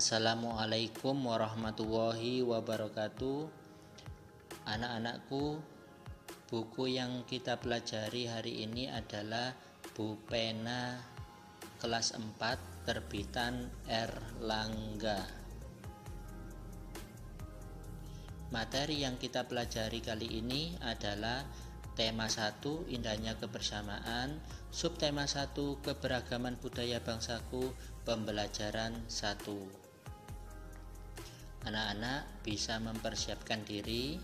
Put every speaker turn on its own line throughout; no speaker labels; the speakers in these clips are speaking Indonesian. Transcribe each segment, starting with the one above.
Assalamualaikum warahmatullahi wabarakatuh. Anak-anakku, buku yang kita pelajari hari ini adalah Pupena kelas 4 terbitan Erlangga. Materi yang kita pelajari kali ini adalah tema 1, indahnya kebersamaan, subtema 1, keberagaman budaya bangsaku, pembelajaran 1. Anak-anak bisa mempersiapkan diri.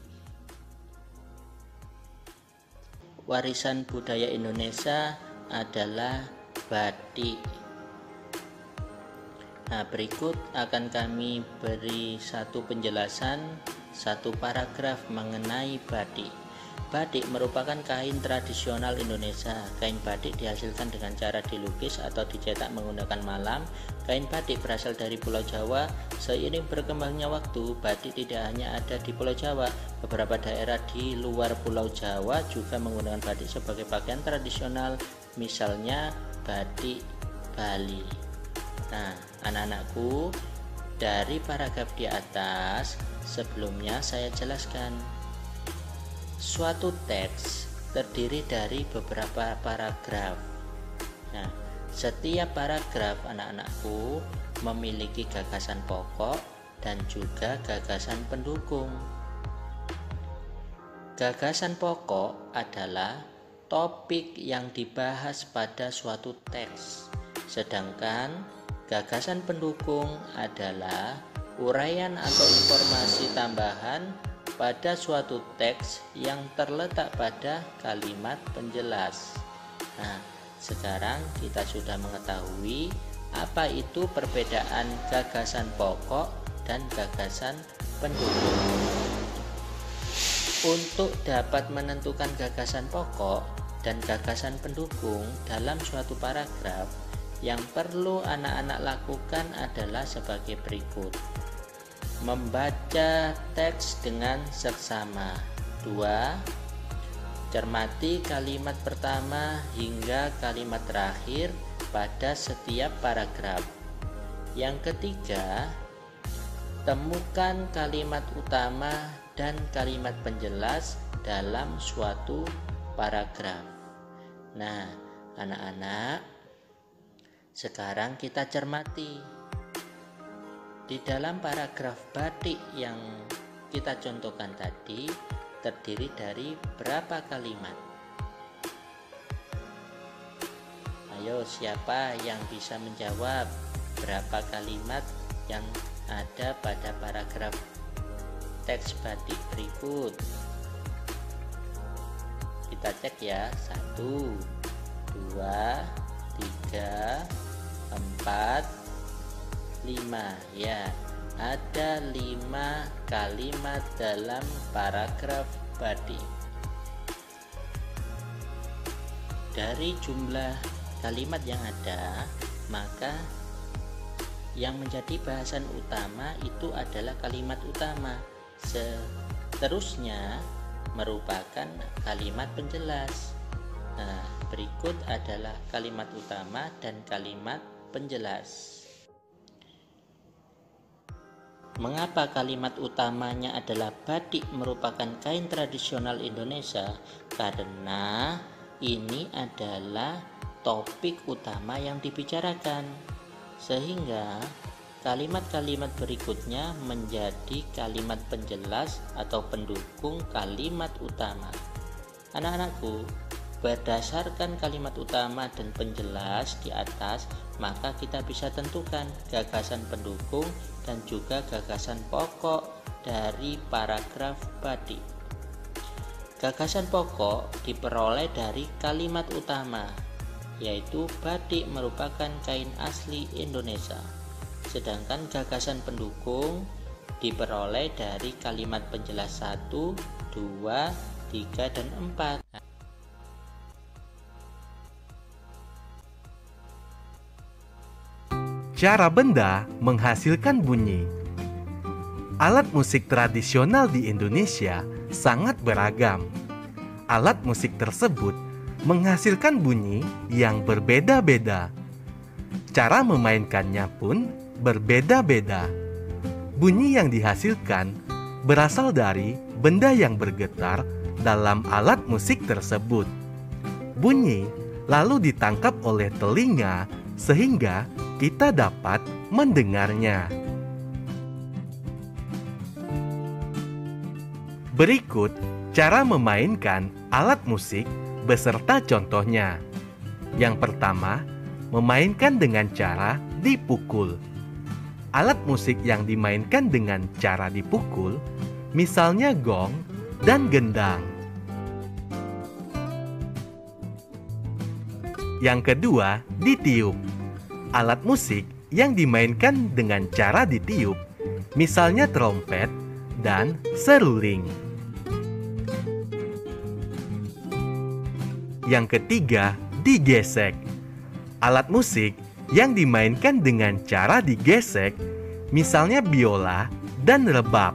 Warisan budaya Indonesia adalah batik. Nah, berikut akan kami beri satu penjelasan, satu paragraf mengenai batik. Batik merupakan kain tradisional Indonesia. Kain batik dihasilkan dengan cara dilukis atau dicetak menggunakan malam. Kain batik berasal dari Pulau Jawa. Seiring berkembangnya waktu, batik tidak hanya ada di Pulau Jawa. Beberapa daerah di luar Pulau Jawa juga menggunakan batik sebagai pakaian tradisional, misalnya batik Bali. Nah, anak-anakku, dari paragraf di atas, sebelumnya saya jelaskan. Suatu teks terdiri dari beberapa paragraf. Nah, setiap paragraf anak-anakku memiliki gagasan pokok dan juga gagasan pendukung. Gagasan pokok adalah topik yang dibahas pada suatu teks, sedangkan gagasan pendukung adalah uraian atau informasi tambahan pada suatu teks yang terletak pada kalimat penjelas. Nah, sekarang kita sudah mengetahui apa itu perbedaan gagasan pokok dan gagasan pendukung. Untuk dapat menentukan gagasan pokok dan gagasan pendukung dalam suatu paragraf, yang perlu anak-anak lakukan adalah sebagai berikut. Membaca teks dengan seksama. 2. Cermati kalimat pertama hingga kalimat terakhir pada setiap paragraf. Yang ketiga, temukan kalimat utama dan kalimat penjelas dalam suatu paragraf. Nah, anak-anak, sekarang kita cermati. Di dalam paragraf batik yang kita contohkan tadi terdiri dari berapa kalimat? Ayo, siapa yang bisa menjawab berapa kalimat yang ada pada paragraf teks batik berikut? Kita cek ya. 1, 2, 3, 4, 5. Ya, ada 5 kalimat dalam paragraf batik. Dari jumlah kalimat yang ada, maka yang menjadi bahasan utama itu adalah kalimat utama. Seterusnya merupakan kalimat penjelas. Nah, berikut adalah kalimat utama dan kalimat penjelas. Mengapa kalimat utamanya adalah batik merupakan kain tradisional Indonesia? Karena ini adalah topik utama yang dibicarakan, sehingga kalimat-kalimat berikutnya menjadi kalimat penjelas atau pendukung kalimat utama. Anak-anakku, berdasarkan kalimat utama dan penjelas di atas, maka kita bisa tentukan gagasan pendukung dan juga gagasan pokok dari paragraf batik. Gagasan pokok diperoleh dari kalimat utama, yaitu batik merupakan kain asli Indonesia. Sedangkan gagasan pendukung diperoleh dari kalimat penjelas 1, 2, 3, dan 4.
Cara benda menghasilkan bunyi. Alat musik tradisional di Indonesia sangat beragam. Alat musik tersebut menghasilkan bunyi yang berbeda-beda. Cara memainkannya pun berbeda-beda. Bunyi yang dihasilkan berasal dari benda yang bergetar dalam alat musik tersebut. Bunyi lalu ditangkap oleh telinga sehingga kita dapat mendengarnya. Berikut cara memainkan alat musik beserta contohnya. Yang pertama, memainkan dengan cara dipukul. Alat musik yang dimainkan dengan cara dipukul, misalnya gong dan gendang. Yang kedua, ditiup. Alat musik yang dimainkan dengan cara ditiup, misalnya trompet dan seruling. Yang ketiga, digesek. Alat musik yang dimainkan dengan cara digesek, misalnya biola dan rebab.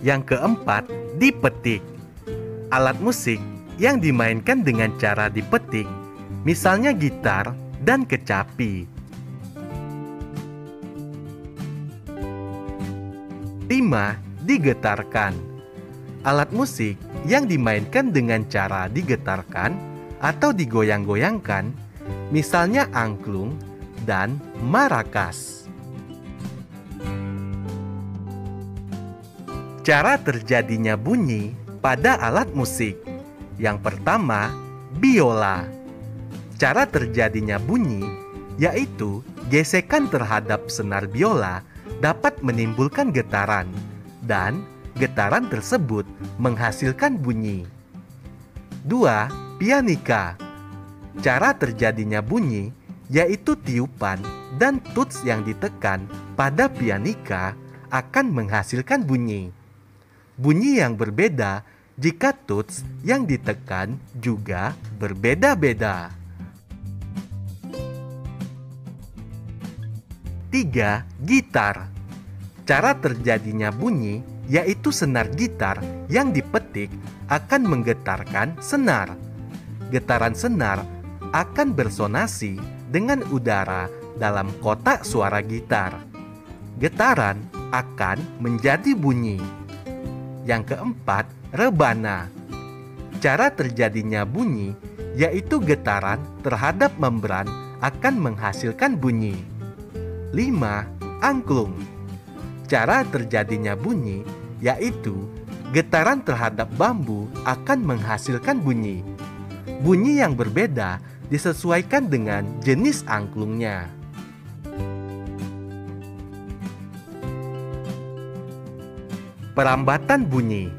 Yang keempat, dipetik. Alat musik yang dimainkan dengan cara dipetik, misalnya gitar dan kecapi. 5. Digetarkan. Alat musik yang dimainkan dengan cara digetarkan atau digoyang-goyangkan, misalnya angklung dan marakas. Cara terjadinya bunyi pada alat musik. Yang pertama, biola. Cara terjadinya bunyi yaitu gesekan terhadap senar biola dapat menimbulkan getaran, dan getaran tersebut menghasilkan bunyi. 2. Pianika. Cara terjadinya bunyi yaitu tiupan dan tuts yang ditekan pada pianika akan menghasilkan bunyi. Bunyi yang berbeda jika tuts yang ditekan juga berbeda-beda. 3. Gitar. Cara terjadinya bunyi yaitu senar gitar yang dipetik akan menggetarkan senar. Getaran senar akan bersonasi dengan udara dalam kotak suara gitar. Getaran akan menjadi bunyi. Yang keempat, rebana. Cara terjadinya bunyi yaitu getaran terhadap membran akan menghasilkan bunyi. 5. Angklung. Cara terjadinya bunyi yaitu getaran terhadap bambu akan menghasilkan bunyi. Bunyi yang berbeda disesuaikan dengan jenis angklungnya. Perambatan bunyi.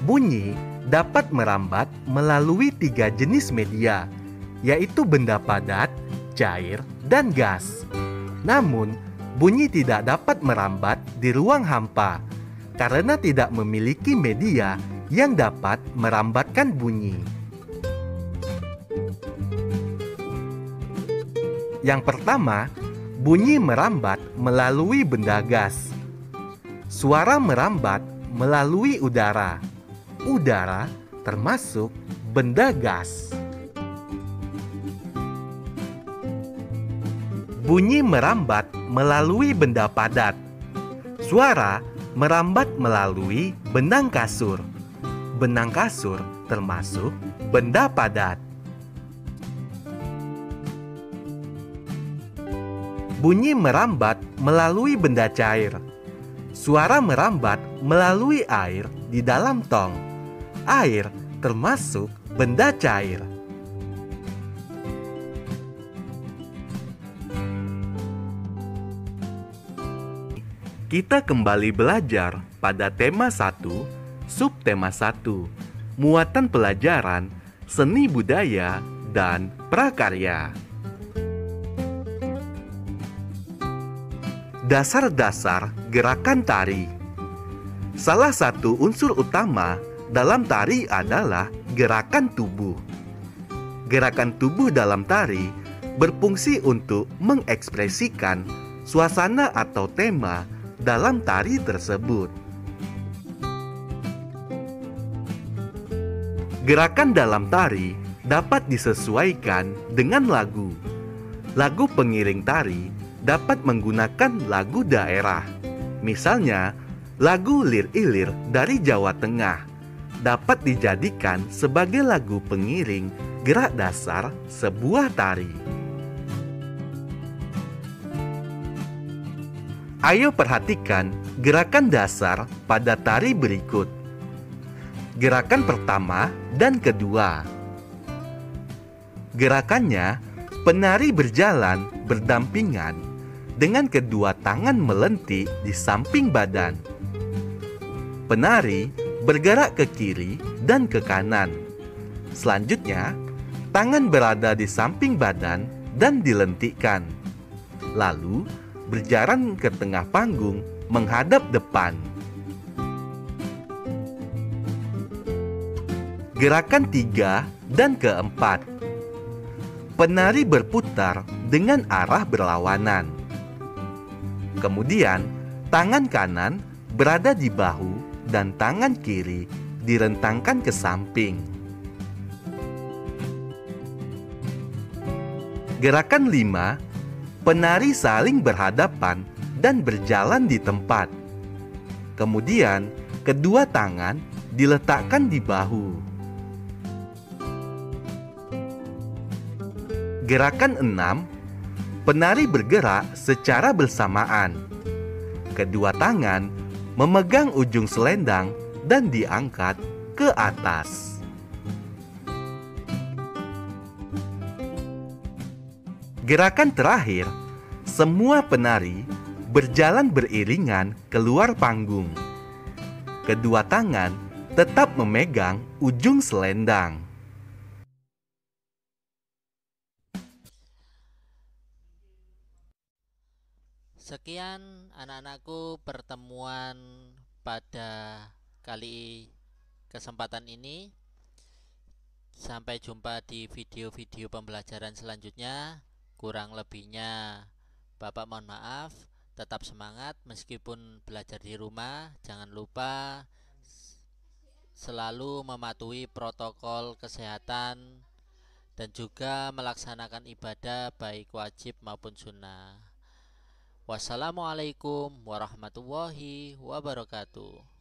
Bunyi dapat merambat melalui 3 jenis media, yaitu benda padat, cair, dan gas. Namun, bunyi tidak dapat merambat di ruang hampa karena tidak memiliki media yang dapat merambatkan bunyi. Yang pertama, bunyi merambat melalui benda gas. Suara merambat melalui udara. Udara termasuk benda gas. Bunyi merambat melalui benda padat. Suara merambat melalui benang kasur. Benang kasur termasuk benda padat. Bunyi merambat melalui benda cair. Suara merambat melalui air di dalam tong. Air termasuk benda cair. Kita kembali belajar pada tema 1, subtema 1, muatan pelajaran, seni budaya, dan prakarya. Dasar-dasar gerakan tari. Salah satu unsur utama dalam tari adalah gerakan tubuh. Gerakan tubuh dalam tari berfungsi untuk mengekspresikan suasana atau tema dalam tari tersebut. Gerakan dalam tari dapat disesuaikan dengan lagu. Lagu pengiring tari dapat menggunakan lagu daerah. Misalnya, lagu Lir Ilir dari Jawa Tengah dapat dijadikan sebagai lagu pengiring gerak dasar sebuah tari. Ayo perhatikan gerakan dasar pada tari berikut. Gerakan pertama dan kedua. Gerakannya, penari berjalan berdampingan dengan kedua tangan melentik di samping badan. Penari bergerak ke kiri dan ke kanan. Selanjutnya, tangan berada di samping badan dan dilentikkan. Lalu, berjalan ke tengah panggung menghadap depan. Gerakan 3 dan keempat. Penari berputar dengan arah berlawanan. Kemudian, tangan kanan berada di bahu dan tangan kiri direntangkan ke samping. Gerakan 5. Penari saling berhadapan dan berjalan di tempat. Kemudian, kedua tangan diletakkan di bahu. Gerakan 6. Penari bergerak secara bersamaan. Kedua tangan memegang ujung selendang dan diangkat ke atas. Gerakan terakhir, semua penari berjalan beriringan keluar panggung. Kedua tangan tetap memegang ujung selendang.
Sekian anak-anakku pertemuan pada kali kesempatan ini. Sampai jumpa di video-video pembelajaran selanjutnya. Kurang lebihnya Bapak mohon maaf. Tetap semangat meskipun belajar di rumah. Jangan lupa selalu mematuhi protokol kesehatan dan juga melaksanakan ibadah baik wajib maupun sunnah. Wassalamualaikum warahmatullahi wabarakatuh.